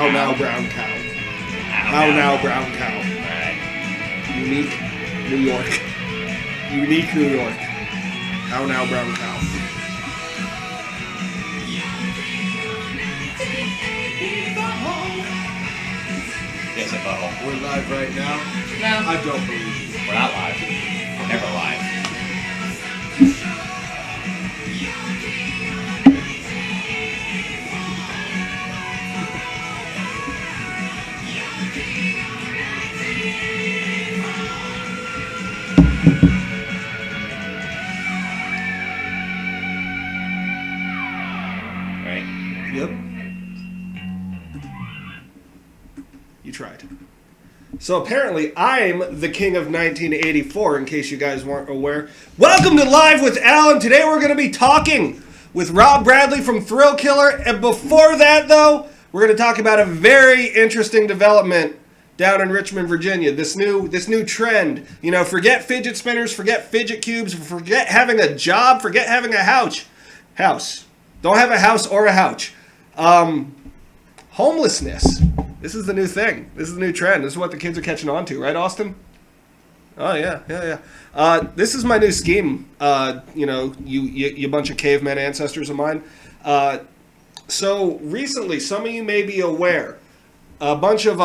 How now, brown cow. How now, brown cow. All right. Unique New York. Unique New York. How now, brown cow. Yes, a butthole. We're live right now. No. I don't believe you. We're not live. We're never live. Right? Yep. You tried. So apparently I'm the king of 1984, in case you guys weren't aware. Welcome to Live with Alan. Today we're going to be talking with Rob Bradley from Thrillkiller. And before that, though, we're going to talk about a very interesting development down in Richmond, Virginia. This new trend. You know, forget fidget spinners, forget fidget cubes, forget having a job, forget having a house. Don't have a house or a couch. Homelessness. This is the new thing. This is the new trend. This is what the kids are catching on to, right, Austin? Oh, yeah. This is my new scheme, you bunch of caveman ancestors of mine. So recently, some of you may be aware, a bunch of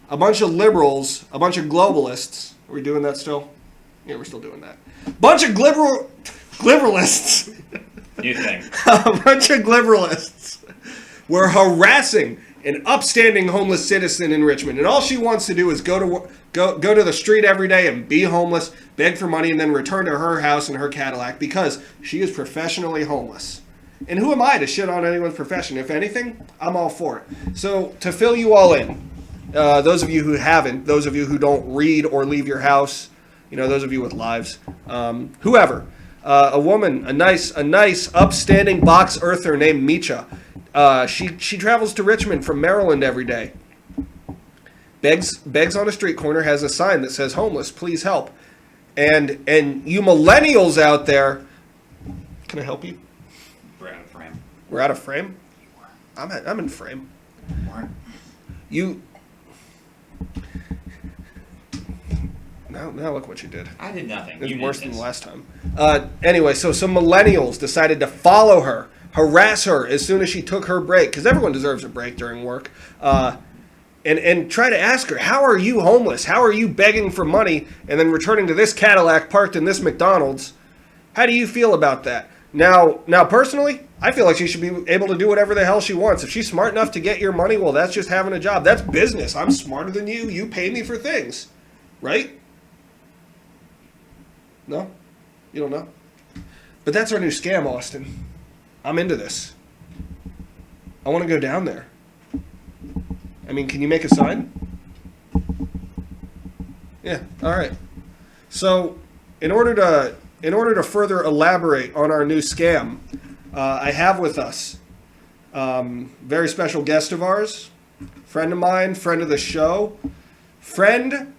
liberals, a bunch of globalists. Are we doing that still? Yeah, we're still doing that. Bunch of glibberalists. New thing. A bunch of glibberalists were harassing an upstanding homeless citizen in Richmond, and all she wants to do is go to the street every day and be homeless, beg for money, and then return to her house in her Cadillac because she is professionally homeless. And who am I to shit on anyone's profession? If anything, I'm all for it. So to fill you all in, those of you who haven't, those of you who don't read or leave your house, those of you with lives, whoever, a woman, a nice upstanding box earther named Micha. She travels to Richmond from Maryland every day. Begs on a street corner, has a sign that says "homeless, please help." And you millennials out there, can I help you? We're out of frame. We're out of frame? I'm in frame. You. Now look what you did. I did nothing. It's You worse did than this. last time. Anyway, so some millennials decided to follow her, harass her as soon as she took her break, because everyone deserves a break during work, and try to ask her, how are you homeless? How are you begging for money and then returning to this Cadillac parked in this McDonald's? How do you feel about that? Now, personally, I feel like she should be able to do whatever the hell she wants. If she's smart enough to get your money, well, that's just having a job. That's business. I'm smarter than you. You pay me for things. Right? No? You don't know? But that's our new scam, Austin. I'm into this. I want to go down there. I mean, can you make a sign? Yeah, all right. So, in order to further elaborate on our new scam, I have with us very special guest of ours, friend of mine, friend of the show, friend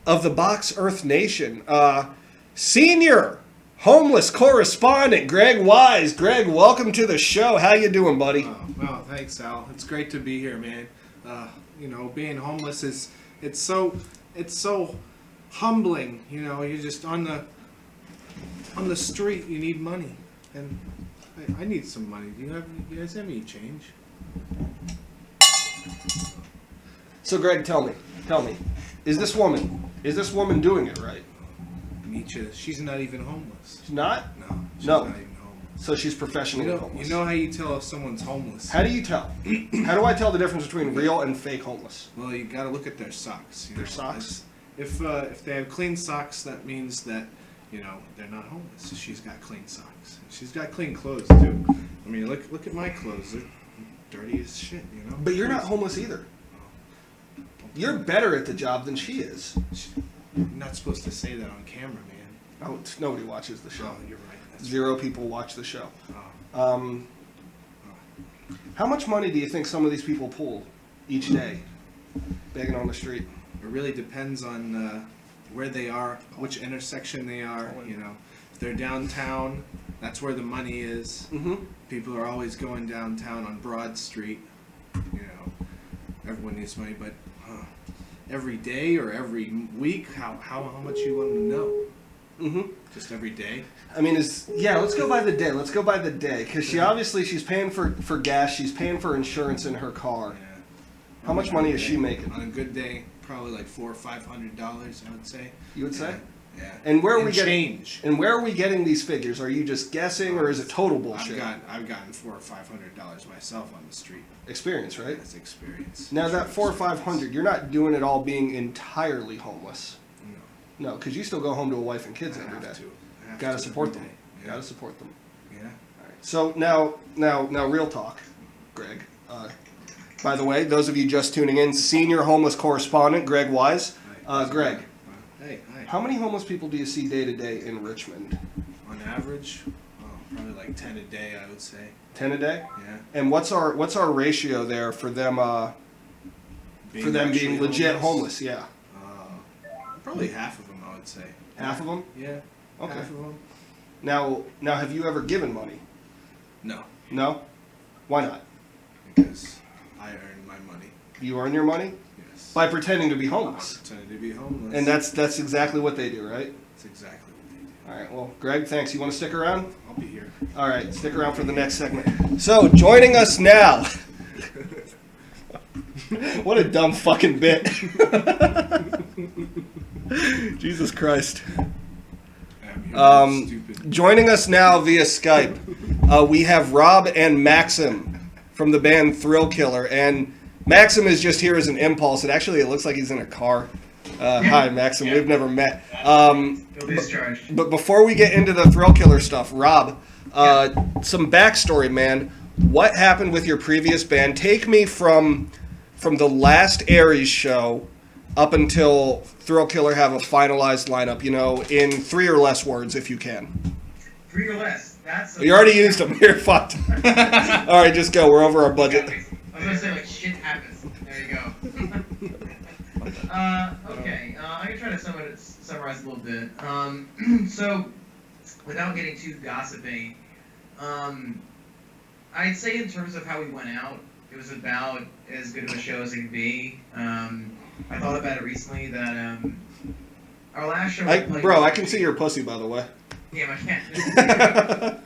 of the Box Earth Nation, senior homeless correspondent Greg Wise. Greg, welcome to the show. How you doing, buddy? Well, thanks, Al. It's great to be here, man. Being homeless it's so humbling. You're just on the street. You need money, and I need some money. Do you guys have any change? So, Greg, tell me, is this woman doing it right? Micha, she's not even homeless. She's not? No, she's No. not even homeless. So she's professionally homeless. You know how you tell if someone's homeless? How do you tell? How do I tell the difference between real and fake homeless? Well, you got to look at their socks. Their socks? If they have clean socks, that means that they're not homeless. She's got clean socks. She's got clean clothes too. I mean, look at my clothes. They're dirty as shit. But you're not homeless either. You're better at the job than she is. You're not supposed to say that on camera, man. Oh, nobody watches the show. Oh, you're right. That's Zero people watch the show. Oh. How much money do you think some of these people pull each day, begging on the street? It really depends on where they are, which intersection they are. If they're downtown, that's where the money is. Mm-hmm. People are always going downtown on Broad Street. everyone needs money, but every day or every week, how much you want to know? Mm-hmm. Just every day. I mean, let's go by the day. Let's go by the day, because she's paying for gas. She's paying for insurance in her car. Yeah. How much money is she making? On a good day, probably like $400 or $500. I would say. You would say? Yeah. And where are we change? And where are we getting these figures? Are you just guessing, or is it total bullshit? I've gotten $400 or $500 myself on the street. Experience, right? That's experience. Now that $400 or $500, you're not doing it all being entirely homeless. No. No, because you still go home to a wife and kids every day. Gotta support them. Yeah. Gotta support them. Yeah. All right. So now, real talk, Greg. By the way, those of you just tuning in, senior homeless correspondent Greg Wise. Greg. Hey, hi. How many homeless people do you see day to day in Richmond? On average, probably like 10 a day, I would say. 10 a day? Yeah. And what's our ratio there for them being legit homeless? Yeah. Probably half of them, I would say. Half of them? Yeah. Okay. Half of them. Now, have you ever given money? No, No? Why not? because I earn my money. You earn your money Yes. by pretending to be homeless. Pretending to be homeless. And that's exactly what they do, right? That's exactly what they do. All right. Well, Greg, thanks. You want to stick around? I'll be here. All right. Stick around for the next segment. So, joining us now. What a dumb fucking bit. Jesus Christ. Stupid. Joining us now via Skype, we have Rob and Mixim from the band Thrillkiller. And Mixim is just here as an impulse. It looks like he's in a car. Hi, Mixim. Yeah. We've never met. Feel discharged. But before we get into the Thrillkiller stuff, Rob, some backstory, man. What happened with your previous band? Take me from the last Aries show up until Thrillkiller have a finalized lineup, in 3 or less words, if you can. 3 or less. You already used them. You're fucked. All right, just go. We're over our budget. I was going to say, shit happens. There you go. Okay. I'm going to try to summarize a little bit. So, without getting too gossipy, I'd say in terms of how we went out, it was about as good of a show as it could be. I thought about it recently that our last show. Bro, I can see your pussy, by the way. Yeah, my cat.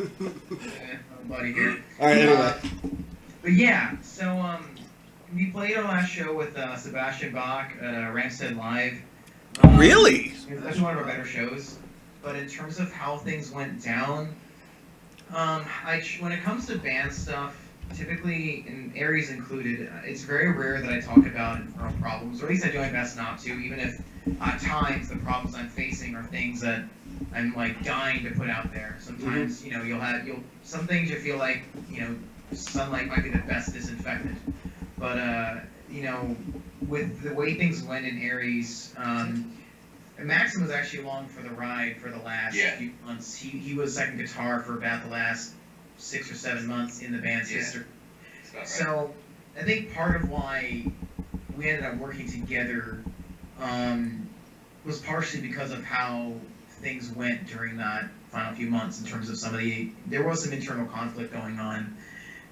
Buddy here. All right, anyway. But yeah, so we played our last show with Sebastian Bach at Ramstead Live. Really? That's one of our better shows. But in terms of how things went down, when it comes to band stuff, typically, and Aries included, it's very rare that I talk about internal problems, or at least I do my best not to, even if at times the problems I'm facing are things that I'm like dying to put out there. Sometimes, some things you feel like, sunlight might be the best disinfectant. But, with the way things went in Aries, Maxim was actually along for the ride for the last few months. He was second guitar for about the last 6 or 7 months in the band's history. Right. So I think part of why we ended up working together was partially because of how things went during that final few months in terms of there was some internal conflict going on.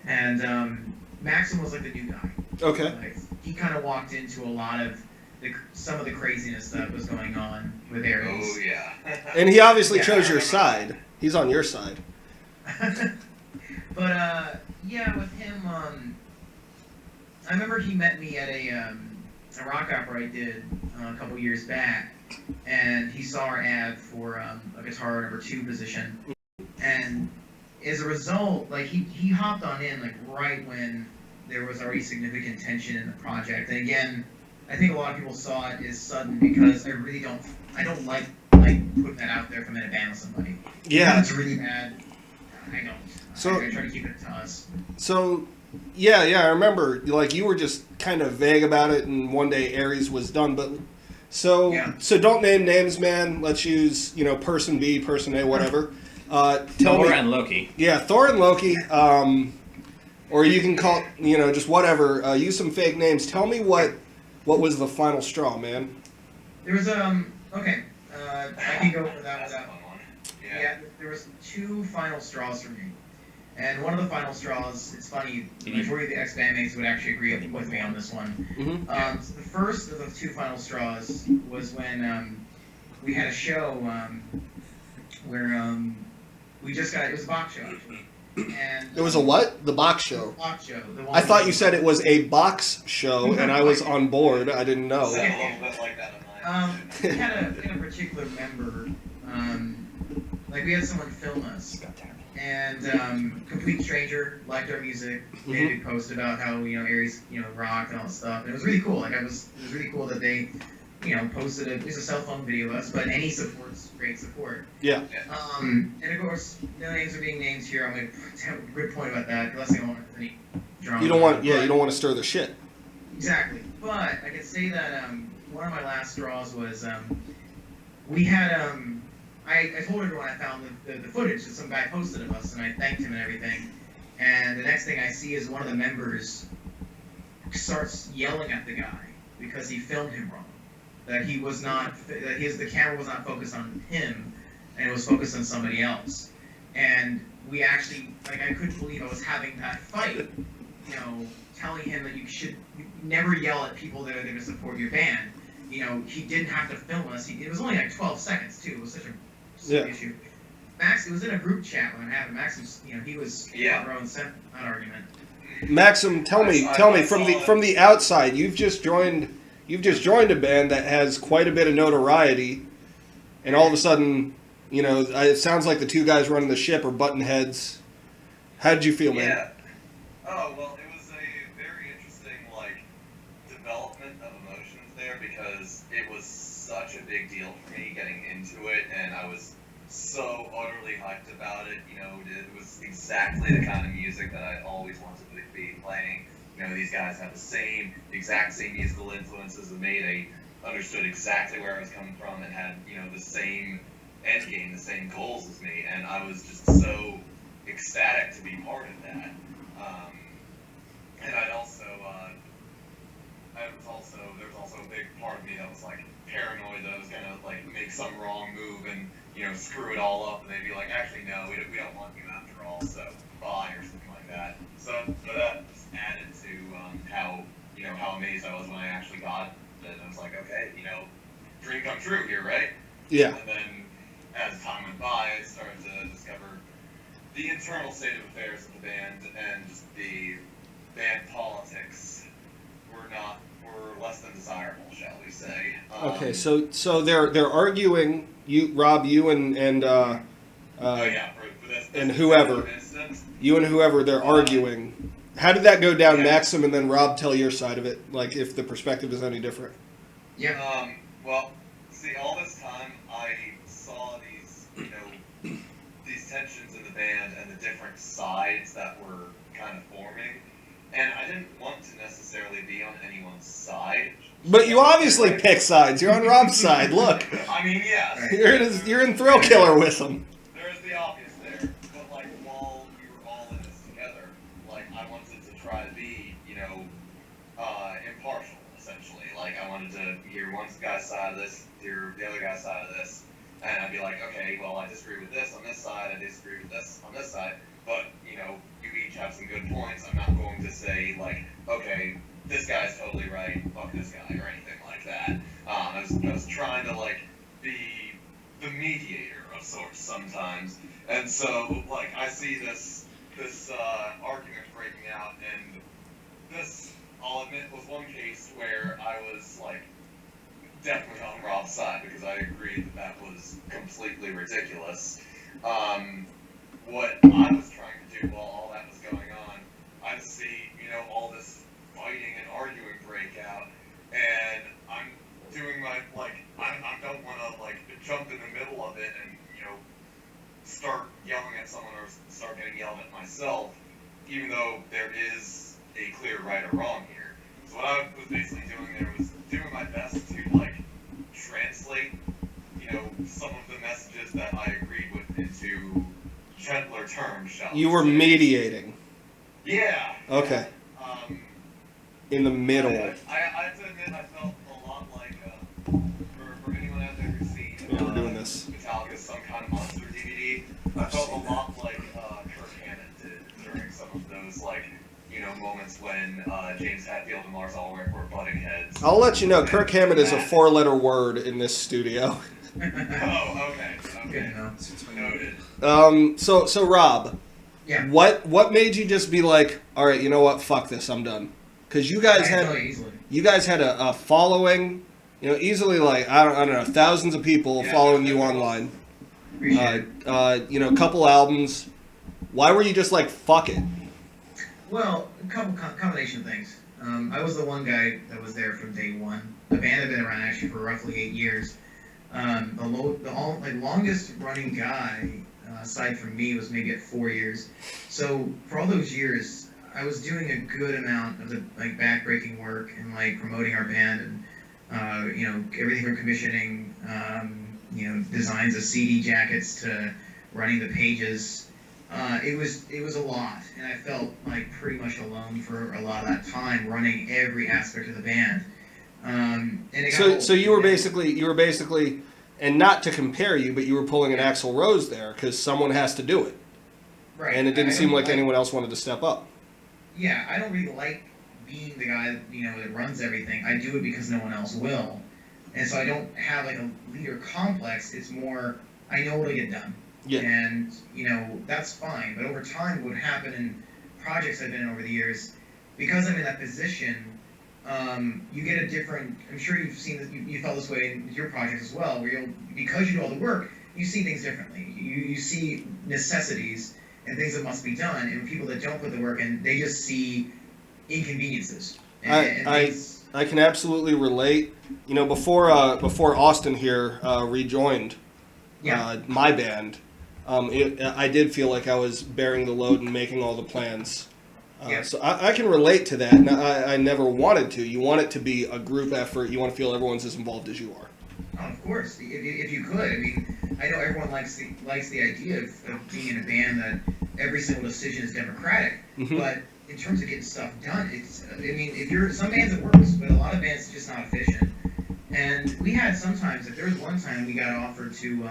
And Maxim was like the new guy. Okay. Like, he kind of walked into a lot of some of the craziness that was going on with Aries. Oh, yeah. And he obviously chose your side. He's on your side. But, with him, I remember he met me at a rock opera I did a couple years back, and he saw our ad for a guitar number 2 position, and as a result, like, he hopped on in, like, right when there was already significant tension in the project. And again, I think a lot of people saw it as sudden because I don't like putting that out there if I'm in a band with somebody. Yeah. If it's really bad, I don't. So, I try to keep it to us. So, yeah, I remember, like, you were just kind of vague about it, and one day Aries was done, but, so don't name names, man. Let's use, person B, person A, whatever. Thor and Loki. Yeah, Thor and Loki, or you can call, just whatever, use some fake names. Tell me what was the final straw, man? There was, okay, I can go for that without. Yeah, there was 2 final straws for me. And one of the final straws, it's funny, the majority of the ex-bandmates would actually agree with me on this one. Mm-hmm. So the first of the two final straws was when we had a show where we just got, it was a box show actually. And, It was a what? The box show. Box show. The one I thought you said it was a box show, and I was on board. I didn't know. It's a little bit like that on mine. We had a particular member, like we had someone film us, and complete stranger liked our music, made a big post about how Aries rocked and all that stuff, and it was really cool. Like it was really cool that they posted it was a cell phone video of us, but any support's great support. Yeah. And of course, no names are being named here. I'm going to have a good point about that. Unless I don't want any drama. You don't want, you don't want to stir the shit. Exactly. But I can say that one of my last straws was we had I told everyone I found the footage that some guy posted of us, and I thanked him and everything. And the next thing I see is one of the members starts yelling at the guy because he filmed him wrong. That he was not, the camera was not focused on him, and it was focused on somebody else. And we actually, I couldn't believe I was having that fight, telling him that you never yell at people that are there to support your band. He didn't have to film us. It was only like 12 seconds too. It was such a silly issue. Max, it was in a group chat when I had Max was, he was front row and center that argument. Maxim, tell me from the outside, you've just joined a band that has quite a bit of notoriety, and all of a sudden, it sounds like the two guys running the ship are button heads. How did you feel, man? Yeah. Oh, well, it was a very interesting, development of emotions there, because it was such a big deal for me getting into it, and I was so utterly hyped about it. It was exactly the kind of music that I always wanted to be playing. These guys have the exact same musical influences as me. They understood exactly where I was coming from and had, the same end game, the same goals as me. And I was just so ecstatic to be part of that. And there was also a big part of me that was paranoid that I was gonna make some wrong move and, screw it all up. And they'd be like, actually, no, we don't want you after all, so bye, or something like that. So that just added to how amazed I was when I actually got it. And I was like, okay, dream come true here, right? Yeah. And then as time went by, I started to discover the internal state of affairs of the band, and just the band politics were less than desirable, shall we say. Okay, so they're arguing. Rob, you and for this and whoever. Instance, You and whoever, they're arguing. How did that go down, Maxim, and then Rob tell your side of it, if the perspective is any different? Yeah. Well, see, all this time I saw these, these tensions in the band and the different sides that were kind of forming, and I didn't want to necessarily be on anyone's side. But you obviously pick sides. You're on Rob's side. Look, I mean, yeah. you're in Thrillkiller with him. There's the obvious there, but while we were all in this together, I wanted to try to be, impartial, essentially. I wanted to hear one guy's side of this, hear the other guy's side of this, and I'd be like, okay, well, I disagree with this on this side, I disagree with this on this side, but, you each have some good points. I'm not going to say, okay, this guy's totally right, fuck this guy, or anything like that. I was trying to, be the mediator of sorts sometimes, and so, I see this argument breaking out, and this, I'll admit, was one case where I was, definitely on Rob's side, because I agreed that was completely ridiculous. What I was trying to do while all that was going on, I'd see, all this fighting and arguing break out, and I'm doing my, I don't want to, jump in the middle of it and, start yelling at someone or start getting yelled at myself, even though there is a clear right or wrong here. So what I was basically doing there was doing my best to, translate, some of the messages that I agreed with into gentler terms, shall we You were say. mediating. Yeah. Okay. In the middle. I have to admit, I felt a lot like, for anyone out there who's seen we're doing this. Metallica's Some Kind of Monster DVD, I felt a lot like Kirk Hammett did us all were butting heads. I'll let you know, Kirk Hammett is a 4-letter word in this studio. Oh, okay. Good to know. Noted. So Rob, Yeah. what made you just be like, all right, you know what, fuck this, I'm done? Because you guys I can had tell you easily. you guys had a following, easily like I don't know, thousands of people following you online. Appreciate it. A couple albums. Why were you just like, fuck it? Well, a combination of things. I was the one guy that was there from day one. The band had been around actually for roughly 8 years. The longest running guy, aside from me, was maybe at 4 years. So for all those years, I was doing a good amount of the backbreaking work and promoting our band and everything from commissioning, designs of CD jackets to running the pages. It was a lot, and I felt pretty much alone for a lot of that time running every aspect of the band. And it got old. So you were basically, and not to compare you, but you were pulling an Axl Rose there because someone has to do it, Right. and it didn't seem like anyone else wanted to step up. Yeah, I don't really like being the guy that runs everything. I do it because no one else will, and so I don't have a leader complex. It's more I know what'll get done. Yeah. And, that's fine. But over time, what would happen in projects I've been in over the years, because I'm in that position, you get a different, I'm sure you've seen that, you felt this way in your projects as well, where because you do all the work, you see things differently. You see necessities and things that must be done, and people that don't put the work in, they just see inconveniences. I can absolutely relate. Before Austin here rejoined my band, I did feel like I was bearing the load and making all the plans. So I can relate to that. And I never wanted to. You want it to be a group effort. You want to feel everyone's as involved as you are. Oh, of course, if you could. I mean, I know everyone likes the idea of being in a band that every single decision is democratic. Mm-hmm. But in terms of getting stuff done, if some bands it works, but a lot of bands it's just not efficient. And we had sometimes, there was one time we got offered to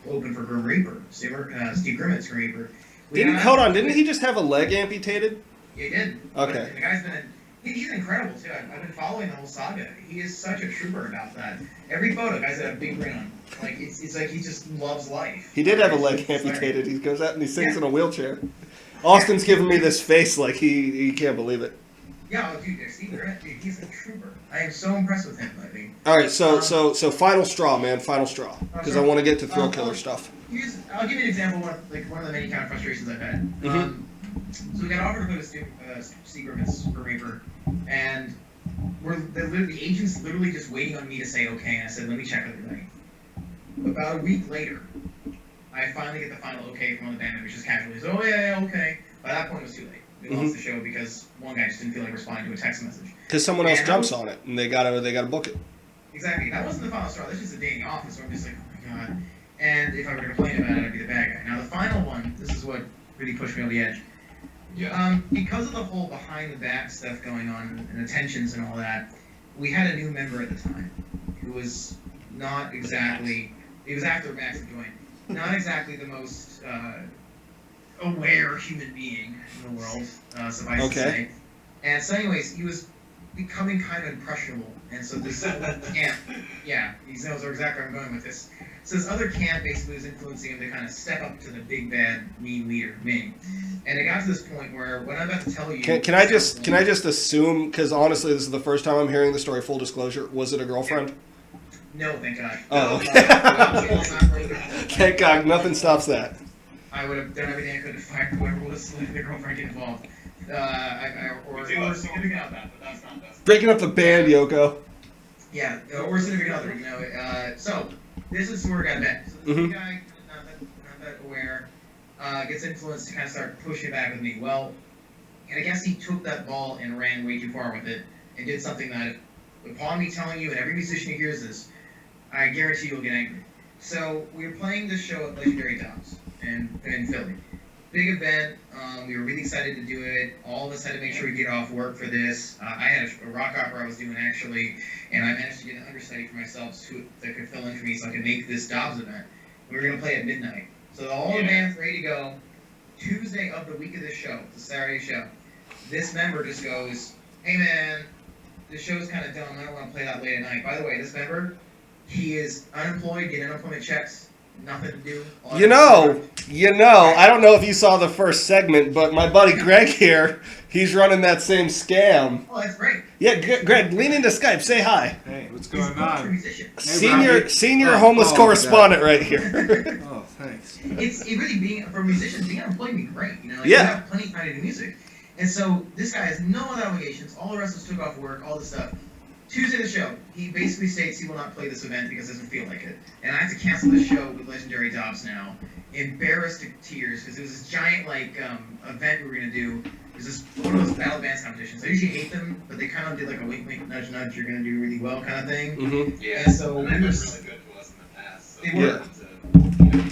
open for Grim Reaper, Steve Grimmett's Grim Reaper. Didn't he just have a leg amputated? Yeah, he did. Okay. But the guy's he's incredible too. I've been following the whole saga. He is such a trooper about that. Every photo, guys got a big grin on. It's like he just loves life. He did have a leg amputated. He goes out and he sings in a wheelchair. Austin's giving me this face like he can't believe it. Yeah, dude, Steve Grimmett, he's a trooper. I am so impressed with him lately. All right, so final straw, man, final straw, because I want to get to Thrillkiller stuff. I'll give you an example of one of the many kind of frustrations I've had. Mm-hmm. So we got offered to go to Steve Grimmett's Grim Reaper, and the agent's literally just waiting on me to say okay, and I said, let me check everything. About a week later, I finally get the final okay from one of the band members, just casually. So, yeah, okay. By that point, it was too late. We lost the show because one guy just didn't feel like responding to a text message. Because someone else jumps on it, and they gotta book it. Exactly. That wasn't the final straw. That's just a day in the office where I'm just like, oh my god. And if I were to complain about it, I'd be the bad guy. Now, the final one, this is what really pushed me over the edge. Yeah. Because of the whole behind-the-back stuff going on and the tensions and all that, we had a new member at the time who was not exactly... It was after Max had joined. Not exactly the most aware human being in the world, suffice to say. And so anyways, he was becoming kind of impressionable. And so this camp... Yeah, he knows exactly where I'm going with this. So this other camp basically was influencing him to kind of step up to the big bad mean leader, me. And it got to this point where when I'm about to tell you, can I just assume? Because honestly, this is the first time I'm hearing the story. Full disclosure: was it a girlfriend? No, thank God. Oh, okay. Thank God, nothing stops that. I would have done everything I could to fire whoever was letting the girlfriend get involved. Or significant other, but that's not this. Breaking up the band, Yoko. Yeah, or significant other. So this is where we got bent. So this guy, not that aware, gets influenced to kind of start pushing back with me. Well, and I guess he took that ball and ran way too far with it and did something that, upon me telling you, and every musician who hears this, I guarantee you'll get angry. So we were playing this show at Legendary Dogs in Philly. Big event. We were really excited to do it. All of us had to make sure we get off work for this. I had a rock opera I was doing actually, and I managed to get an understudy for myself that could fill in for me so I could make this Dobbs event. We were going to play at midnight. So all the band's ready to go. Tuesday of the week of this show, the Saturday show, this member just goes, hey man, the show's kind of dumb. I don't want to play that late at night. By the way, this member, he is unemployed, getting unemployment checks, nothing to do. You know, I don't know if you saw the first segment, but my buddy Greg here, he's running that same scam. Oh, that's great. Yeah, Greg, lean into Skype, say hi. Hey, what's He's a going country on? musician. Senior Oh, homeless oh, correspondent right here. Oh, thanks. It really being for musicians, being unemployed can be great. You know, like, Yeah. you have plenty of time to do music. And so this guy has no other obligations. All the rest of us took off work, all this stuff. Tuesday the show, he basically states he will not play this event because he doesn't feel like it. And I have to cancel this show with Legendary Dobbs now. Embarrassed to tears because it was this giant event we were gonna do. It was this one of those battle bands competitions. I usually hate them, but they kind of did like a wink wink nudge nudge, you're gonna do really well kind of thing. Mm-hmm. Yeah. And so and they've been really good to us in the past. So They we were. wanted to, you know,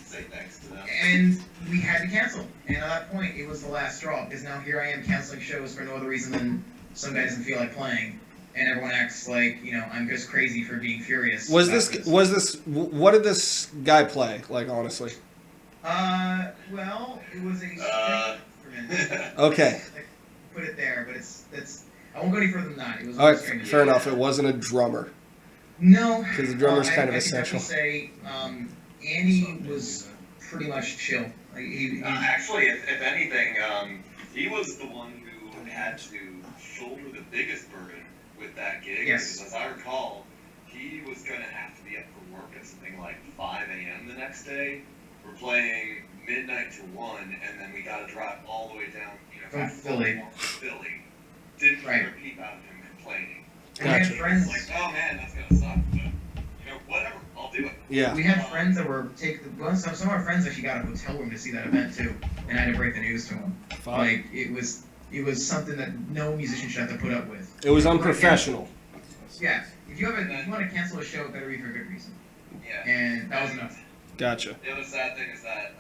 say thanks to them. And we had to cancel. And at that point, it was the last straw because now here I am canceling shows for no other reason than some guy doesn't feel like playing, and everyone acts like I'm just crazy for being furious. Was about this what did this guy play? Like, honestly. Well, it was a string instrument. Okay. Put it there, but it's. I won't go any further than that. It was. All a right, string fair instrument. enough. It wasn't a drummer. No. 'Cause the drummer's kind of I essential. Can definitely say Andy was pretty much chill. Like, he Actually, if anything, he was the one who had to shoulder the biggest burden with that gig. Yes. Because as I recall, he was going to have to be up for work at something like 5 a.m. the next day. We're playing midnight to 1, and then we got to drive all the way down, From Philly. to Philly. Didn't Right. hear a peep out of him complaining. and we had Gotcha. friends. It's like, oh man, that's going to suck, but, whatever, I'll do it. Yeah. We had friends that were some of our friends actually got a hotel room to see that event too, and I had to break the news to them. Fine. Like it was something that no musician should have to put up with. It was unprofessional. Yeah, if you want to cancel a show, it better be for a good reason, Yeah. and that was enough. Gotcha. The other sad thing is that,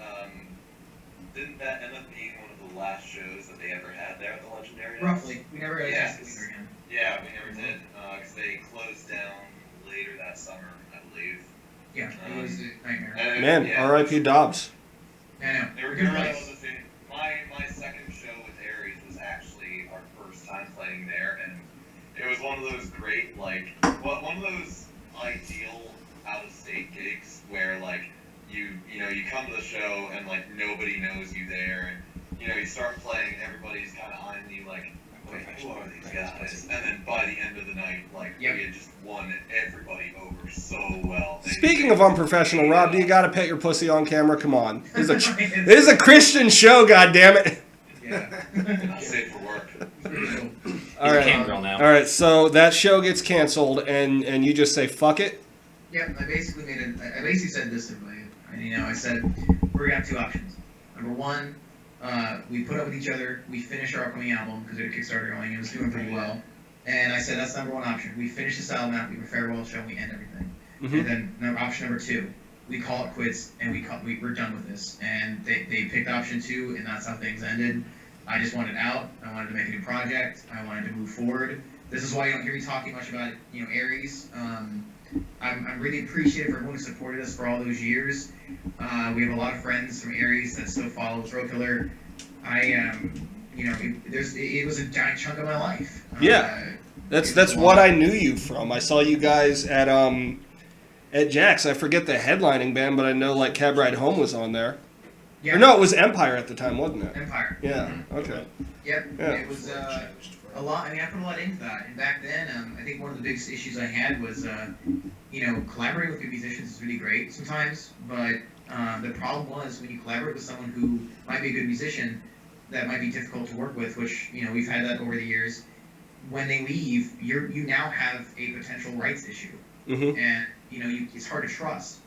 didn't that end up being one of the last shows that they ever had there at the Legendary House? Roughly, we never got a chance to Yes. see her again. Yeah, we never did, because they closed down later that summer, I believe. Yeah, it was a nightmare. And, Man, yeah, R.I.P. Dobbs. I know. There Good really place. was a thing. My second show with Aries was actually our first time playing there, and it was one of those great, one of those ideal out-of-state gigs where, you come to the show and, nobody knows you there, and, you start playing, everybody's kind of eyeing you like, wait, who are these guys? And then by the end of the night, Yep. we had just won everybody over so well. Speaking of unprofessional, Rob, do you gotta pet your pussy on camera? Come on. This is a Christian show, goddammit. Yeah. Not safe for work. All right. Cam girl now. All right, so that show gets canceled, and you just say, fuck it? Yeah, I basically said this to my, I said, we're gonna have two options. Number one, we put up with each other, we finish our upcoming album, because we had a Kickstarter going, it was doing pretty well. And I said, that's number one option. We finish this album out, we have a farewell show, we end everything. Mhm. And then option number two, we call it quits, and we're done with this. And they picked option two, and that's how things ended. I just wanted out, I wanted to make a new project, I wanted to move forward. This is why you don't hear me talking much about, Aries. I'm really appreciative for everyone who supported us for all those years. We have a lot of friends from Aries that still follow Thrillkiller. It was a giant chunk of my life. Yeah. That's what I knew you from. I saw you guys at Jack's. I forget the headlining band, but I know Cab Ride Home was on there. Yeah. Or no, it was Empire at the time, wasn't it? Empire. Yeah. Okay. Yep. Yeah. It was a lot. I put a lot into that. And back then, I think one of the biggest issues I had was, collaborating with good musicians is really great sometimes, but the problem was when you collaborate with someone who might be a good musician, that might be difficult to work with, which, we've had that over the years. When they leave, you now have a potential rights issue. Mm-hmm. And, it's hard to trust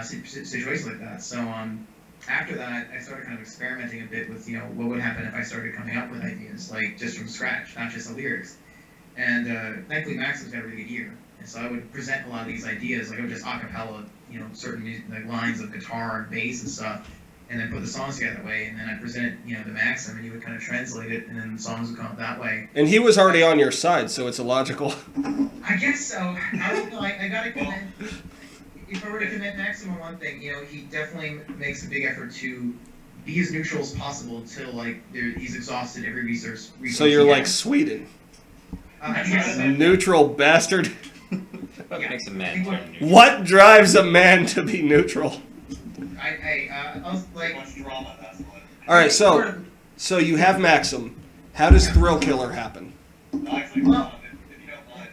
situations like that. So, after that, I started kind of experimenting a bit with, what would happen if I started coming up with ideas, just from scratch, not just the lyrics. And thankfully, Maxim's got a really good ear. And so I would present a lot of these ideas, I would just acapella, certain lines of guitar and bass and stuff, and then put the songs together that way. And then I present it, to Maxim, and he would kind of translate it, and then the songs would come up that way. And he was already on your side, so it's a logical. I guess so. I don't know. I gotta commit. If I were to commit Maxim on one thing, he definitely makes a big effort to be as neutral as possible until he's exhausted every resource So you're he like has. Sweden. Yes. Neutral bastard. What Yeah. makes a man turn neutral? What drives a man to be neutral? I was Too like, much drama, that's what. All right, so you have Maxim. How does Thrillkiller happen? Actually, hold on, if you don't mind,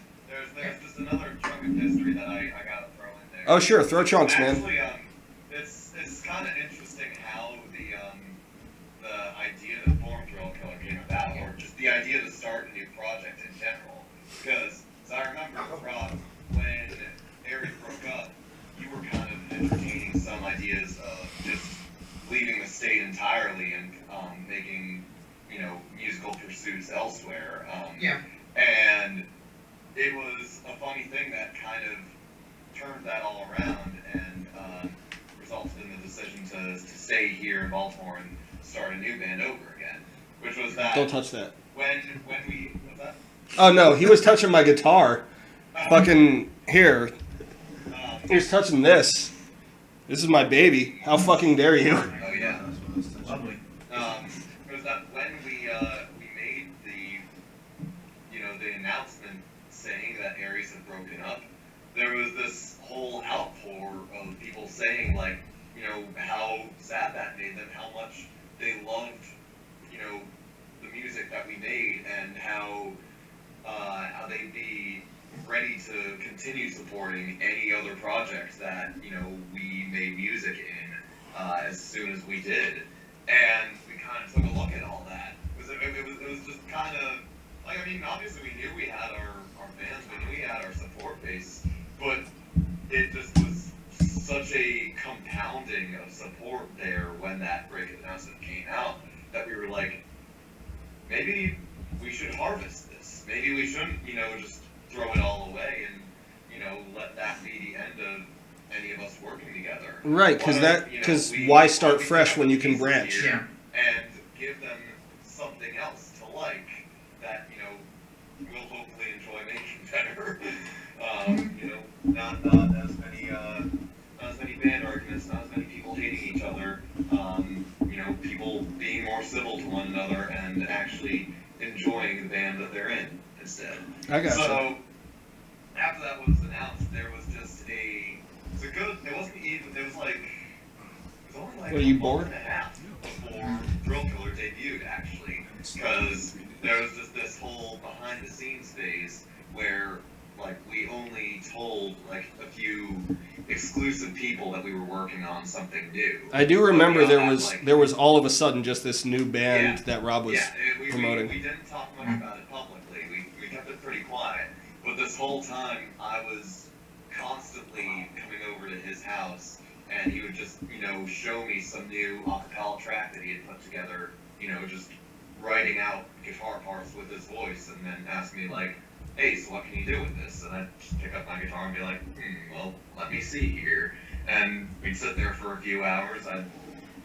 there's just another chunk of history that I gotta throw in there. Oh, sure, throw chunks, man. Actually, it's kind of interesting how the idea to form Thrillkiller came about, or just the idea to start a new project in general. Because, as I remember with Rob, when Aries broke up, you were kind of entertaining some ideas of just leaving the state entirely and making, musical pursuits elsewhere. yeah. And it was a funny thing that kind of turned that all around and resulted in the decision to stay here in Baltimore and start a new band over again. Which was that Don't touch that. when we what's that? Oh no, he was touching my guitar. Fucking here. Um, He was touching this. This is my baby. How fucking dare you? oh yeah. That's what I was touching. Lovely. It was that when we made the announcement saying that Aries had broken up, there was this whole outpour of people saying how sad that made them, how much they loved the music that we made, and how they'd be ready to continue supporting any other projects that we made music in as soon as we did. And we kind of took a look at all that. It was just kind of obviously we knew we had our fans, we knew we had our support base, but it just was such a compounding of support there when that break announcement came out that we were like, maybe we should harvest this. Maybe we shouldn't, just throw it all away and, let that be the end of any of us working together. Right, because why start fresh when you can branch? Yeah. And give them something else to like that, we'll hopefully enjoy making better. Not as many band arguments, not as many people hating each other. People being more civil to one another and actually enjoying the band that they're in instead. I gotcha. So after that was announced, there was just it was only like Were you a month bored? and a half before Thrillkiller debuted, actually, because there was just this whole behind the scenes phase where we only told a few exclusive people that we were working on something new. I do remember But there beyond was that, there was all of a sudden just this new band that Rob was we promoting. We didn't talk much about it publicly. We kept it pretty quiet. But this whole time, I was constantly coming over to his house, and he would just, show me some new acapella track that he had put together, just writing out guitar parts with his voice, and then ask me hey, so what can you do with this? And I'd just pick up my guitar and be like, well, let me see here. And we'd sit there for a few hours. I'd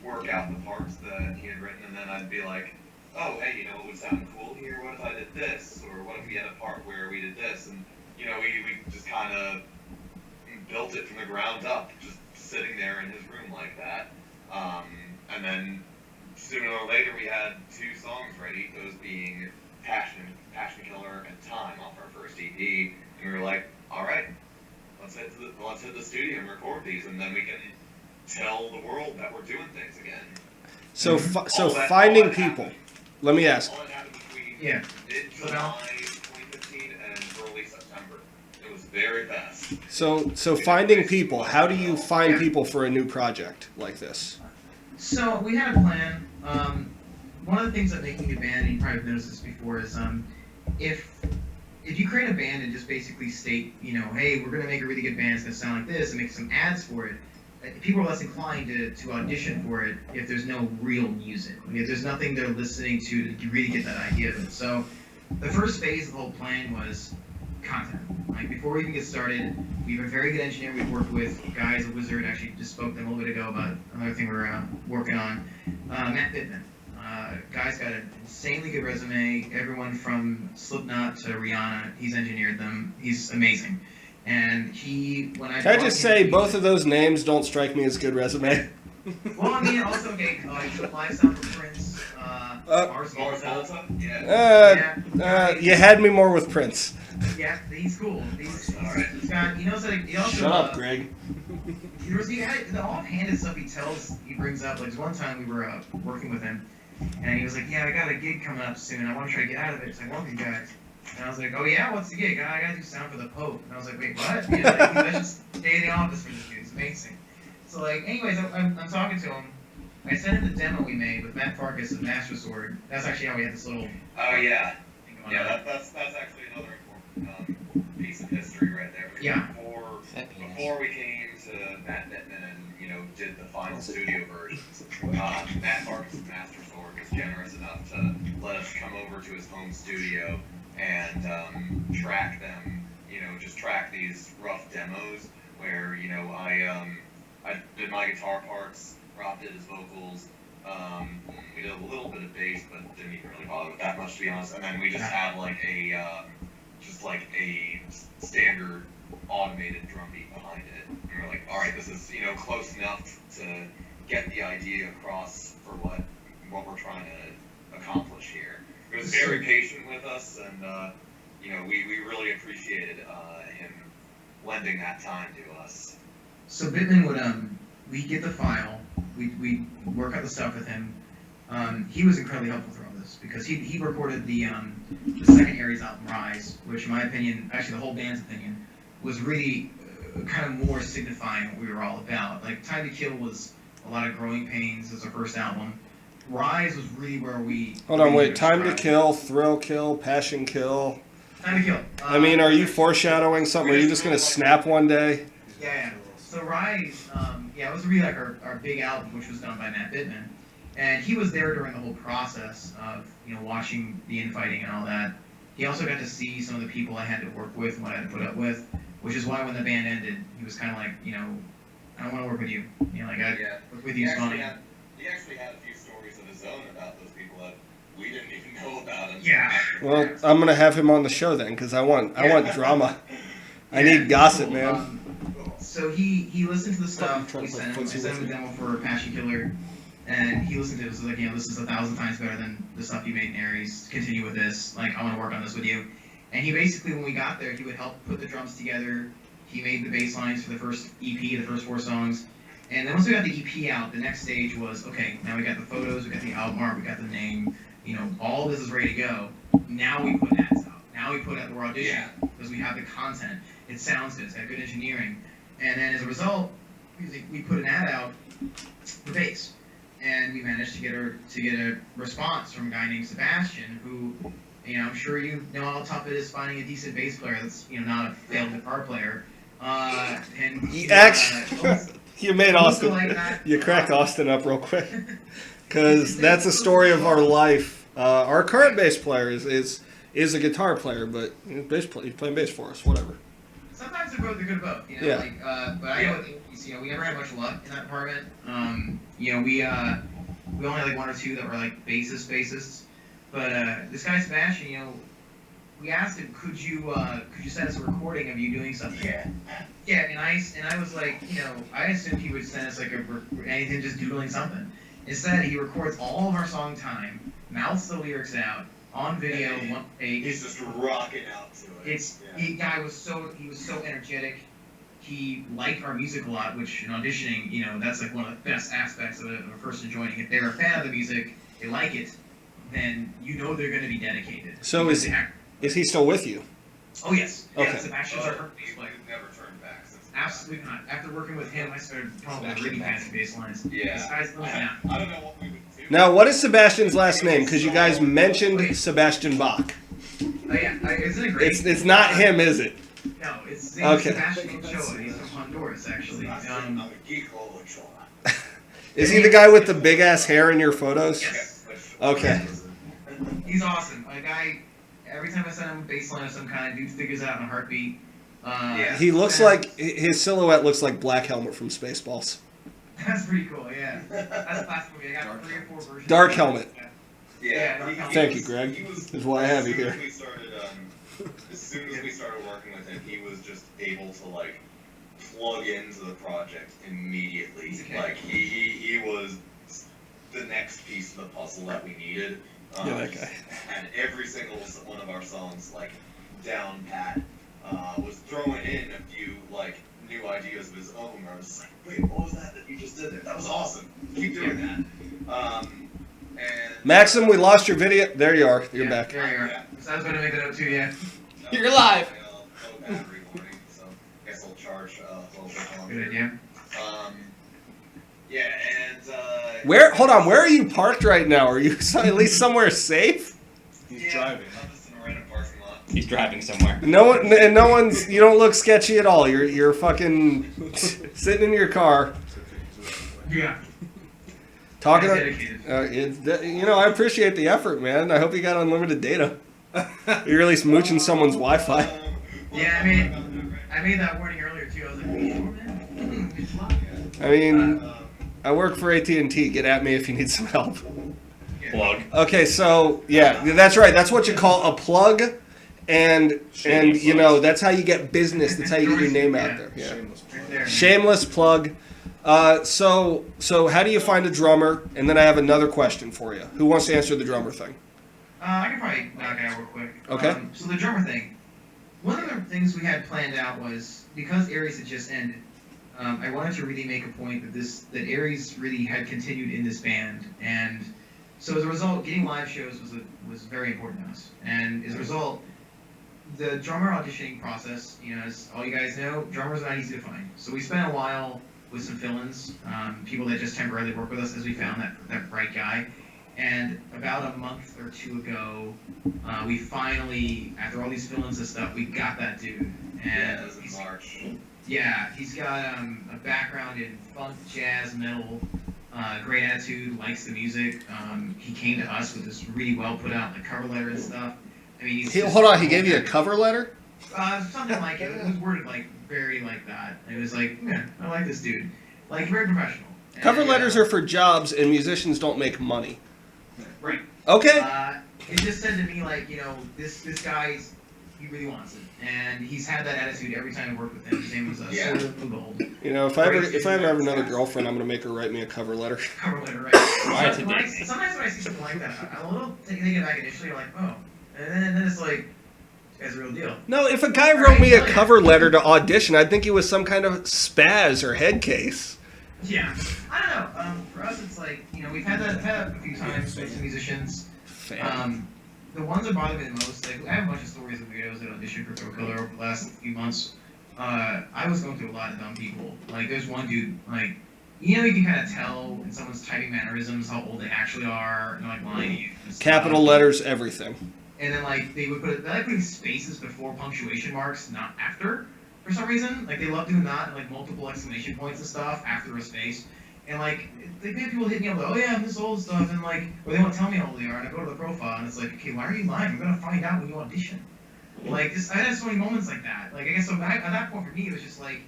work out the parts that he had written, and then I'd be like, oh, hey, what would sound cool here? What if I did this? Or what if we had a part where we did this? And, we just kind of built it from the ground up, just sitting there in his room like that. And then sooner or later we had 2 songs ready, those being Passion Killer and Time off our first EP. And we were like, all right, let's hit the studio and record these, and then we can tell the world that we're doing things again. So All that finding people. happened. Let me ask. All that happened between Yeah. mid-July 2015 and early September. It was very fast. So finding people. How do you find people for a new project like this? So we had a plan. One of the things that making a band, and you probably have noticed this before, is if you create a band and just basically state, hey, we're gonna make a really good band, it's gonna sound like this, and make some ads for it, people are less inclined to audition for it if there's no real music. If there's nothing they're listening to really get that idea of it. So the first phase of the whole plan was content. Before we even get started, we have a very good engineer we've worked with. Guy's a wizard. Actually, just spoke to him a little bit ago about another thing we're working on. Matt Bittman. Guy's got an insanely good resume. Everyone from Slipknot to Rihanna, he's engineered them. He's amazing. And Can I just say both of those names don't strike me as good resume? Well, I mean, also, okay, the lifestyle for Prince, Mars Volta. Yeah. You had me more with Prince. Yeah, he's cool. He's Alright. got, he knows, like, he also, Shut up, Greg. The offhanded stuff he brings up. Like, one time we were working with him, and he was like, yeah, I got a gig coming up soon. I want to try to get out of it. It's like, one of you guys. And I was like, oh yeah, what's the gig? I gotta do sound for the Pope. And I was like, wait, what? You know, like, let's just stay in the office for this dude. It's amazing. So, like, anyways, I'm talking to him. I sent him the demo we made with Matt Farkas of Master Sword. That's actually how we had this little Oh yeah. thing going Yeah, on. that's actually another important piece of history right there. Yeah. Before we came to Matt Bittman and did the final studio versions, Matt Farkas of Master Sword was generous enough to let us come over to his home studio and track them. Just track these rough demos where I did my guitar parts, Rob did his vocals. We did a little bit of bass, but didn't even really bother with that much, to be honest. And then we just had like a standard automated drum beat behind it. And we were like, all right, this is close enough to get the idea across for what we're trying to accomplish here. He was very patient with us, and we really appreciated him lending that time to us. So Bittman would we get the file, we work out the stuff with him. He was incredibly helpful through all this because he recorded the second Aries album, Rise, which in my opinion, actually the whole band's opinion, was really kind of more signifying what we were all about. Like Time to Kill was a lot of growing pains as our first album. Rise was really where we... Hold on, wait. Time to Kill, Thrill Kill, Passion Kill. Time to Kill. I mean, are you foreshadowing something? Are you just going to snap one day? Yeah. So Rise, it was really like our big album, which was done by Matt Bittman. And he was there during the whole process of, watching the infighting and all that. He also got to see some of the people I had to work with and what I had to put up with, which is why when the band ended, he was kind of like, I don't want to work with you. Work with you is fine. He actually had a few stories of his own about those people that we didn't even know about. Yeah. Well, I'm going to have him on the show then because I want drama. I need gossip, man. So he listened to the stuff we sent him. I sent him a demo for Passion Killer, and he listened to it. It was like, this is 1,000 times better than the stuff you made in Aries. Continue with this. Like, I want to work on this with you. And he basically, when we got there, he would help put the drums together. He made the bass lines for the first EP, the first 4 songs. And then once we got the EP out, the next stage was, okay, now we got the photos, we got the album art, we got the name, all this is ready to go. Now we put ads out. Now we put out the audition because we have the content. It sounds good. It's got good engineering. And then as a result, we put an ad out for bass. And we managed to get a response from a guy named Sebastian, who, I'm sure you know how tough it is finding a decent bass player that's, not a failed guitar player. You made Austin. You cracked Austin up real quick, because that's a story of our life. Our current bass player is a guitar player, but he's playing bass for us. Whatever. Sometimes they're good both. Yeah. But I know we never had much luck in that department. We only had like 1 or 2 that were like bassists. But this guy Sebastian, we asked him, could you send us a recording of you doing something? Yeah, and I was like, I assumed he would send us like anything, just doodling something. Instead, he records all of our song time, mouths the lyrics out on video. He's just rocking out to it. He was so energetic. He liked our music a lot, which in auditioning, that's like one of the best aspects of a person joining. If they're a fan of the music, they like it, then they're going to be dedicated. So is he still with you? Oh yes. Okay. Yeah, Sebastian's our perfect bass player. We've never turned back since. Absolutely not. After working with him, I started probably really fancy bass lines. Yeah. This guy's really now. I don't know what we would do. Now, what is Sebastian's last name? Because you guys mentioned Sebastian Bach. Oh yeah, isn't it great? It's not him, is it? No, it's Okay. Sebastian Ochoa. He's from Honduras, actually. I'm a geek Ochoa. Is he the guy with the big ass hair in your photos? Yes. Okay. He's awesome. Like every time I send him a bass line of some kind, dude figures it out in a heartbeat. He looks like his silhouette looks like Black Helmet from Spaceballs. That's pretty cool. Yeah. That's the last movie. I got 3 or 4 versions. Dark Helmet. Yeah, Dark Helmet. Thank you, Greg. This is why I have you here. As soon as we started working with him, he was just able to plug into the project immediately. Okay. Like he was the next piece of the puzzle that we needed. Yeah, that guy. And every single one of our songs, like, down pat, was throwing in a few, like, new ideas of his own. I was just like, wait, what was that you just did there? That was awesome. Keep doing that. And Maxim, we lost your video. There you are. You're back. There you are. Yeah. So I was going to make that up too, yeah. You're live. Low battery warning, so I guess I'll charge a little bit longer. Good idea. Yeah, and Hold on. Where are you parked right now? Are you at least somewhere safe? He's driving. I'm just in a random parking lot. He's driving somewhere. No one's. You don't look sketchy at all. You're fucking sitting in your car Yeah. talking. Dedicated. I appreciate the effort, man. I hope you got unlimited data. You're at least mooching someone's Wi-Fi. Yeah, I made that warning earlier too. I was like, are you sure, man? Good luck. I mean, I work for AT&T. Get at me if you need some help. Plug. Okay, so yeah, that's right. That's what you call a plug, and that's how you get business. That's how you get your name out there. Yeah. Shameless plug. Right there, man. Shameless plug. So how do you find a drummer? And then I have another question for you. Who wants to answer the drummer thing? I can probably knock it out real quick. Okay. So the drummer thing. One of the things we had planned out was, because Aries had just ended, I wanted to really make a point that Aries really had continued in this band, and so as a result, getting live shows was very important to us. And as a result, the drummer auditioning process, as all you guys know, drummers are not easy to find. So we spent a while with some fill-ins, people that just temporarily work with us as we found that right guy. And about a month or two ago, we finally, after all these fill-ins and stuff, we got that dude. And Yeah, that was in March. yeah, he's got a background in funk, jazz, metal, great attitude, likes the music. He came to us with this really well put out cover letter and stuff. I mean, Hold on. He gave you a cover letter? something like it. It was worded very like that. It was like, man, I like this dude. Very professional. Cover And, letters are for jobs, and musicians don't make money. right. Okay. It just said to me this guy's, he really wants it, and he's had that attitude every time I work with him. His name was Yeah. Sawyer Gold. If I ever have another girlfriend, I'm gonna make her write me a cover letter. Cover letter, right? Why today? Sometimes when I see something like that, I'm a little taken aback initially, like, oh, and then it's like, this guy's a real deal. No, if a guy wrote me a cover letter to audition, I'd think he was some kind of spaz or head case. Yeah, I don't know. For us, it's like, we've had that a few times with some musicians. The ones that bother me the most, I have a bunch of stories of weirdos that auditioned for Thrillkiller over the last few months. I was going through a lot of dumb people. There's one dude, you can kind of tell in someone's typing mannerisms how old they actually are, and lying to you. And stuff. Capital letters, everything. And then they would putting spaces before punctuation marks, not after, for some reason. They love doing that, and multiple exclamation points and stuff after a space. And they have people hit me up, oh yeah, I'm this old stuff, and or they won't tell me how old they are, and I go to the profile, and it's okay, why are you lying? We're gonna find out when you audition. I had so many moments like that. I guess so at that point for me, it was just alright,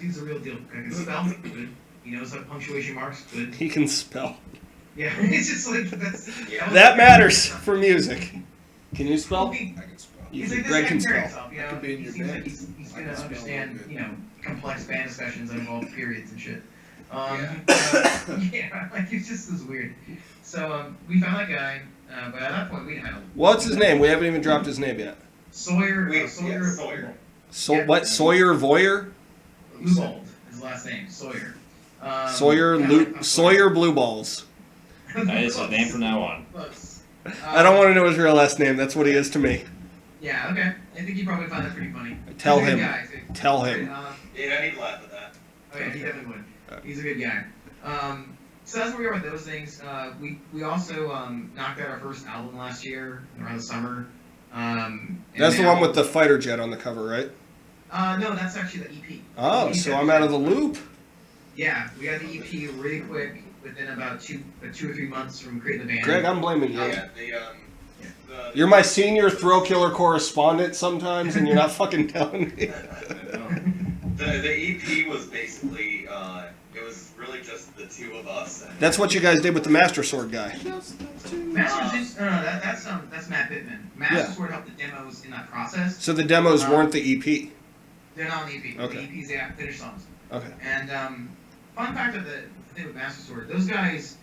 dude's a real deal. I can spell, good. He knows how punctuation marks, good. He can spell. Yeah, it's just That matters for music. Can you spell? Well, I can spell. Greg can spell. I could be in your band. He's I gonna can spell understand, real good. complex band discussions that involve periods and shit. Yeah. It's just this weird. So we found that guy, but at that point we had What's his name? We haven't even dropped his name yet. Sawyer. Sawyer. What? Sawyer Voyer? Bluebold, his last name, Sawyer. Sawyer Blue Balls. That is his name from now on. Close. I don't want to know his real last name. That's what he is to me. Yeah, okay. I think you probably found that pretty funny. Tell He's a good him. guy, too. Tell him. Yeah, he'd laugh at that. Oh yeah, he definitely would. He's a good guy. So that's where we are with those things. We also knocked out our first album last year around the summer. And That's the now- one with the fighter jet on the cover, right? No, that's actually the EP. Oh, The so EP I'm out of the loop. Yeah, we got the EP really quick within about 2 or 3 months from creating the band. Greg, I'm blaming you. Yeah, You're my senior Thrillkiller correspondent sometimes, and you're not fucking telling me. the EP was basically it was really just the two of us. And That's what you guys did with the Master Sword guy. That's Matt Pittman. Master Sword helped the demos in that process. So the demos weren't the EP. They're not on the EP. Okay. The EP's the finished songs. Okay. And fun fact of the thing with Master Sword, those guys,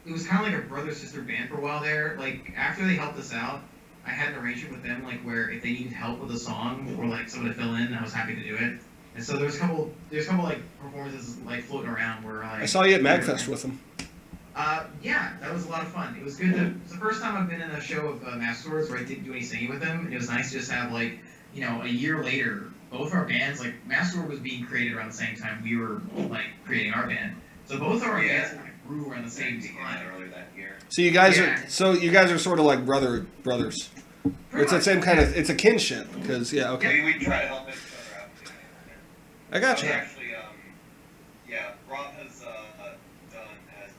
it was kind of like a brother-sister band for a while there. Like, after they helped us out, I had an arrangement with them, like, where if they needed help with a song or, like, someone to fill in, I was happy to do it. And so there's a couple, like, performances, like, floating around where, like... I saw you at MagFest with them. Yeah, that was a lot of fun. It was good to... It's the first time I've been in a show of Master Swords where I didn't do any singing with them, and it was nice to just have, like, you know, a year later, both our bands, like, Master Sword was being created around the same time we were, like, creating our band. So both of our bands kind of grew around the same time. Earlier that year. So you guys Yeah. are sort of like brothers. It's the same kind of, it's a kinship, because, yeah, okay. We try to help each other out. I got you. Actually, Rob has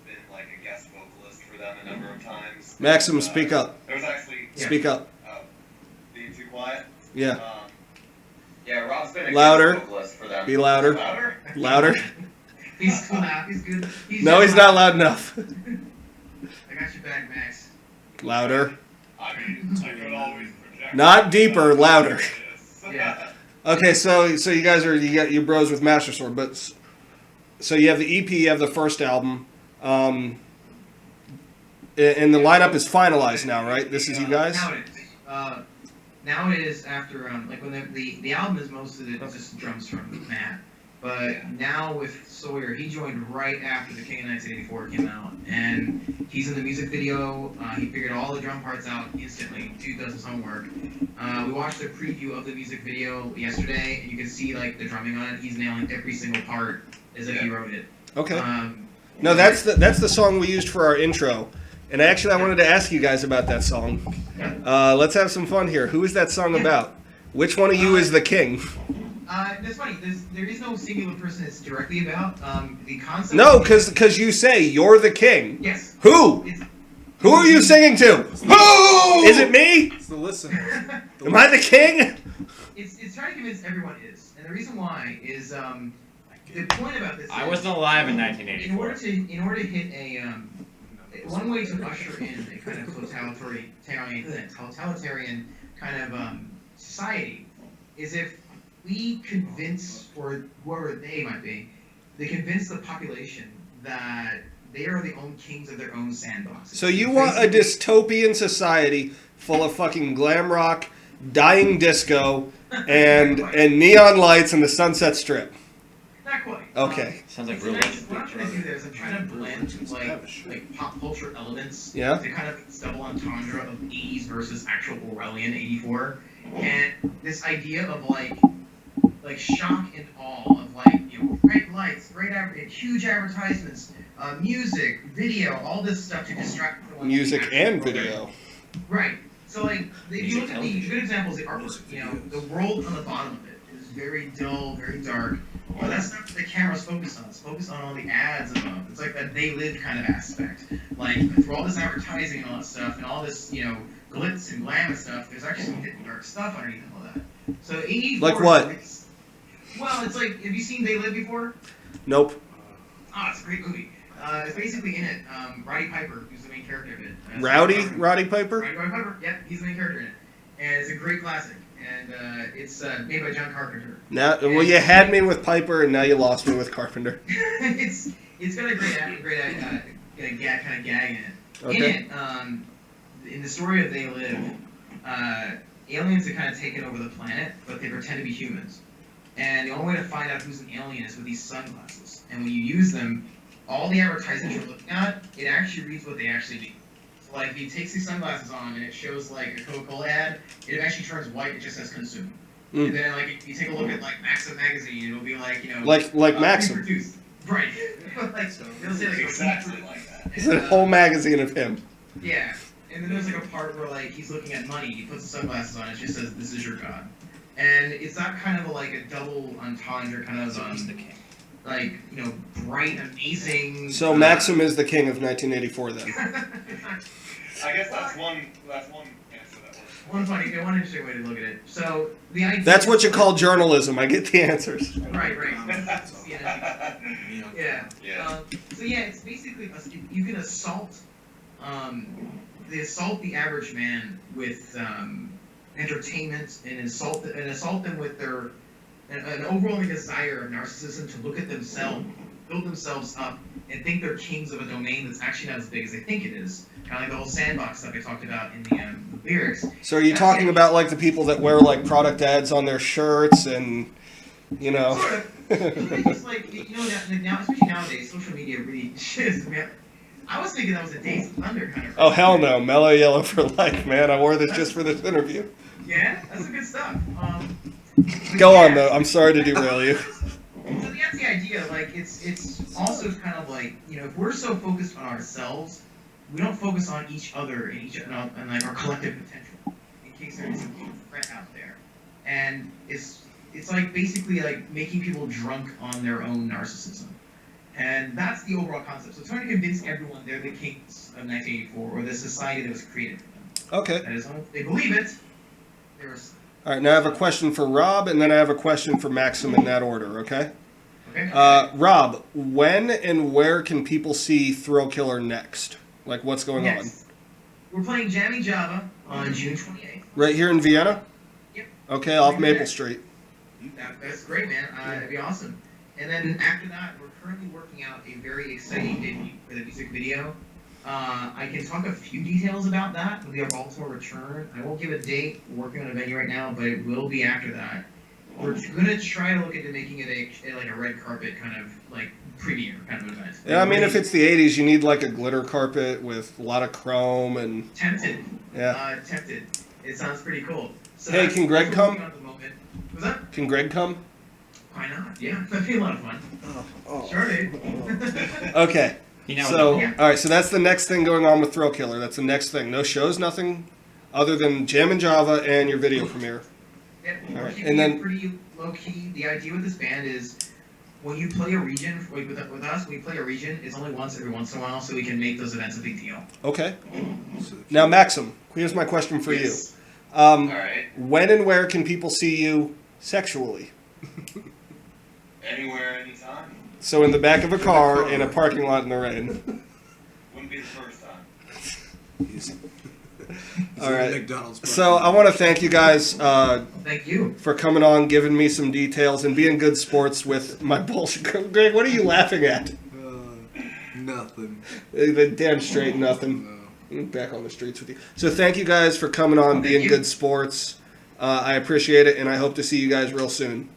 been like a guest vocalist for them a number of times. Maxim, speak up. There was actually Speak up. being too quiet. Yeah. Rob's been a Louder. guest vocalist for them. Be louder. Louder. Louder. He's loud. He's good. No, he's not loud enough. I got your back, Max. Louder. I mean, I could always project. Not deeper, louder. Yeah. Okay, so you guys you got your bros with Master Sword, but so you have the EP, you have the first album, and the lineup is finalized now, right? This is you guys. Now it is after like when the album is most of it just drums from Matt, but now with Sawyer, he joined right after the King of 1984 came out, and he's in the music video. He figured all the drum parts out instantly. Dude does his homework. We watched a preview of the music video yesterday, and you can see like the drumming on it. He's nailing every single part as if he wrote it. Okay. No, that's the song we used for our intro, and I wanted to ask you guys about that song. Let's have some fun here. Who is that song about? Which one of you is the king? That's funny. There is no singular person it's directly about. The concept. No, because you say you're the king. Yes. Who? Who are you singing to? Who? Is it me? It's the listener. Am I the king? It's trying to convince everyone it is, and the reason why is the point about this. I wasn't alive in In 1984. order to hit a one way to usher in a kind of totalitarian kind of society is if we convince, or whoever they might be, they convince the population that they are the own kings of their own sandboxes. So you want a dystopian society full of fucking glam rock, dying disco, and neon lights and the Sunset Strip. Not quite. Okay. Sounds like It's real nice. life. What I'm trying to do there is I'm trying to blend like pop culture elements Yeah. to kind of double entendre of 80s versus actual Orwellian 84, and this idea of like shock and awe of like, you know, bright lights, huge advertisements, music, video, all this stuff to distract from Music the and actual video. world. Right. So like if you look at the good examples, the artwork, you know, the world on the bottom of it is very dull, very dark. But that's not what the camera's focused on. It's focused on all the ads above. It's like that they live kind of aspect. Like through all this advertising and all that stuff and all this, you know, glitz and glam and stuff, there's actually some hidden dark stuff underneath all that. So 84. Like what? Well, it's like, have you seen They Live before? Nope. Oh, it's a great movie. It's basically in it, Roddy Piper, who's the main character of it. Roddy Piper? Roddy Piper, yep, he's the main character in it. And it's a great classic. And it's made by John Carpenter. Now, well, you had me with Piper, and now you lost me with Carpenter. it's got a great kind of gag in it. Okay. In it, in the story of They Live, aliens are kind of taken over the planet, but they pretend to be humans. And the only way to find out who's an alien is with these sunglasses. And when you use them, all the advertisements you're looking at, it actually reads what they actually mean. So like, if you take these sunglasses on and it shows like a Coca-Cola ad, it actually turns white. It just says consume. And then like, if you take a look at like Maxim magazine, it'll be like, you know, Like Maxim. reproduced. Right. Like, it'll say like Exactly like that. It's a whole magazine of him. Yeah. And then there's like a part where like he's looking at money. He puts the sunglasses on. It just says, "This is your god." And it's not kind of like a double entendre, kind of He's the king. like, you know, bright, amazing. So Maxim is the king of 1984 then. I guess that's one answer that works. one interesting way to look at it. So the idea. That's what you call journalism. I get the answers. Right. Yeah. Yeah. Yeah. So yeah, it's basically you can assault the average man with entertainment and assault them with their an overwhelming desire of narcissism to look at themselves, build themselves up, and think they're kings of a domain that's actually not as big as they think it is. Kind of like the whole sandbox stuff I talked about in the lyrics. So are you talking about like the people that wear like product ads on their shirts and, you know? Sort of. It's just like, you know, now, especially nowadays, social media really shits. Man, I was thinking that was a Days of Thunder kind of. Oh, hell no. Mellow yellow for life, man. I wore this just for this interview. Yeah, that's some good stuff. Go on, though. I'm sorry to derail you. So that's the idea. Like, it's also kind of like, you know, if we're so focused on ourselves, we don't focus on each other and like our collective potential in case there is a threat out there. And it's like basically like making people drunk on their own narcissism. And that's the overall concept. So trying to convince everyone they're the kings of 1984 or the society that was created for them. Okay. That is, if they believe it, there's. All right, now I have a question for Rob, and then I have a question for Maxim in that order, okay? Okay. Rob, when and where can people see Thrillkiller next? Like, what's going on? We're playing Jammy Java on June 28th. Right here in Vienna? Yep. Okay, off Right Maple there. Street. That's great, man. That'd be awesome. And then after that, we're currently working out a very exciting debut for the music video. I can talk a few details about that. It'll be our Baltimore return. I won't give a date. We're working on a venue right now, but it will be after that. We're gonna try to look into making it a red carpet kind of like premiere kind of event. Yeah, I mean, if it's the 80s, you need like a glitter carpet with a lot of chrome and... Tempted. Yeah. Tempted. It sounds pretty cool. So Hey, can Greg that's what we're come? working on at the moment. What's that? Can Greg come? Why not? Yeah, that'd be a lot of fun. Oh. Sure, dude. Okay. You know, So, Yeah. all right, so that's the next thing going on with Thrillkiller. That's the next thing. No shows, nothing other than Jam and Java and your video premiere. Yeah, All we're right, keeping and then- it pretty low key. The idea with this band is when you play a region, like with us, when we play a region, it's only once every once in a while, so we can make those events a big deal. Okay. Now, Maxim, here's my question for Yes. you. Alright. When and where can people see you sexually? Anywhere, anytime. So in the back of a car in a parking lot in the rain. Wouldn't be the first time. He's All right. McDonald's. So I want to thank you guys Thank you. for coming on, giving me some details, and being good sports with my bullshit. Greg, what are you laughing at? Nothing. Damn straight nothing. No. I'm back on the streets with you. So thank you guys for coming on, Thank being you. good sports. I appreciate it, and I hope to see you guys real soon.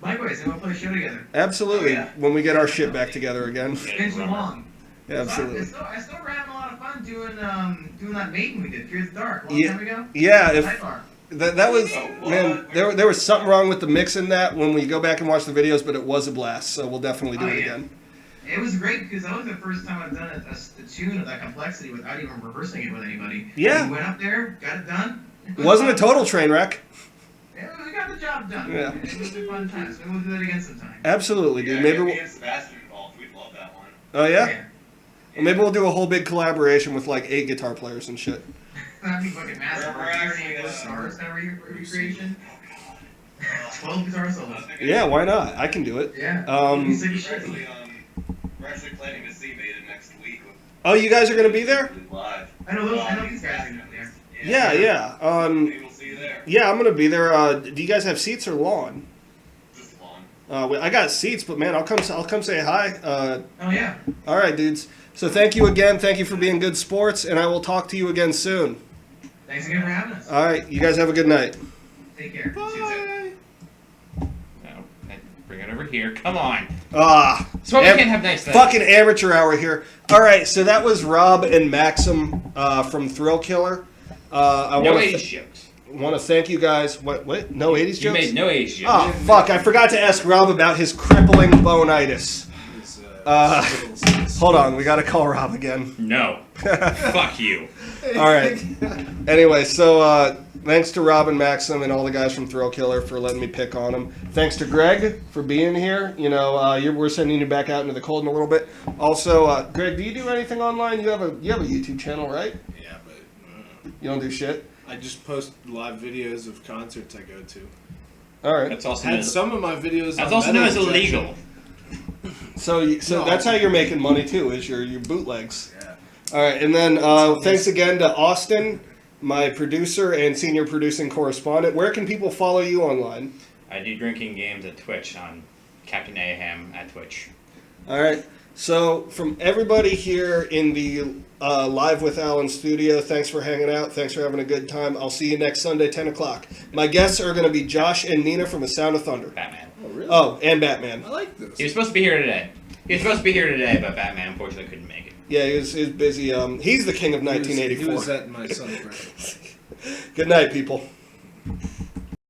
Likewise, and we'll play a show together. Absolutely. Oh, yeah. When we get our shit back together again. It's been too long. Absolutely. I still were having a lot of fun doing that Maiden we did, Fear the Dark, a long Yeah. time ago. Yeah, if Sidebar. that was Oh, what? man, there was something wrong with the mix in that when we go back and watch the videos, but it was a blast. So we'll definitely do Oh, it yeah. again. It was great because that was the first time I've done a tune of that complexity without even rehearsing it with anybody. Yeah. We went up there, got it done. It wasn't a total train wreck. Yeah, we got the job done. Yeah. It was a fun time, so we'll do that again sometime. Absolutely, dude. Yeah, Maybe get we'll, me and Sebastian involved. We'd love that one. oh yeah. Well, maybe we'll do a whole big collaboration with like 8 guitar players and shit. That'd be fucking massive. We're We're actually, actually stars kind of recreation. 12 guitar I was solos. thinking- Yeah, why not? I can do it. Yeah. Um, Sick as We're shit. actually, we're actually planning to see Maiden next week with Oh, you guys are gonna be there? live. I know these guys are up there. Yeah, yeah. Maybe we'll see you there. Yeah, I'm gonna be there. Do you guys have seats or lawn? Just long. I got seats, but man, I'll come say hi. Oh yeah. All right, dudes. So thank you again. Thank you for being good sports, and I will talk to you again soon. Thanks again for having us. All right, you guys have a good night. Take care. No, bring it over here. Come on. Ah, So we Am- can't have nice things. fucking amateur hour here. All right, so that was Rob and Maxim from Thrillkiller. I No want 80s jokes. to thank you guys. What? No 80s You jokes? made no 80s jokes. Oh, fuck. I forgot to ask Rob about his crippling bonitis. Hold on. We got to call Rob again. No. Fuck you. All right. Anyway, so thanks to Rob and Maxim and all the guys from Thrillkiller for letting me pick on them. Thanks to Greg for being here. You know, we're sending you back out into the cold in a little bit. Also, Greg, do you do anything online? You have a YouTube channel, right? Yeah, but You don't do shit? I just post live videos of concerts I go to. All right. That's also known Had as, some of my videos. that's on also known as Metal Injection. illegal. So No. that's how you're making money, too, is your bootlegs. Yeah. All right, and then thanks again to Austin, my producer and senior producing correspondent. Where can people follow you online? I do drinking games at Twitch on Captain Aham at Twitch. All right. So from everybody here in the Live with Alan studio, thanks for hanging out. Thanks for having a good time. I'll see you next Sunday, 10 o'clock. My guests are going to be Josh and Nina from The Sound of Thunder. Batman. Oh, really? Oh, and Batman. I like this. He was supposed to be here today. But Batman unfortunately couldn't make it. Yeah, he was busy. He's the king of 1984. He was at my son's birthday. Good night, people.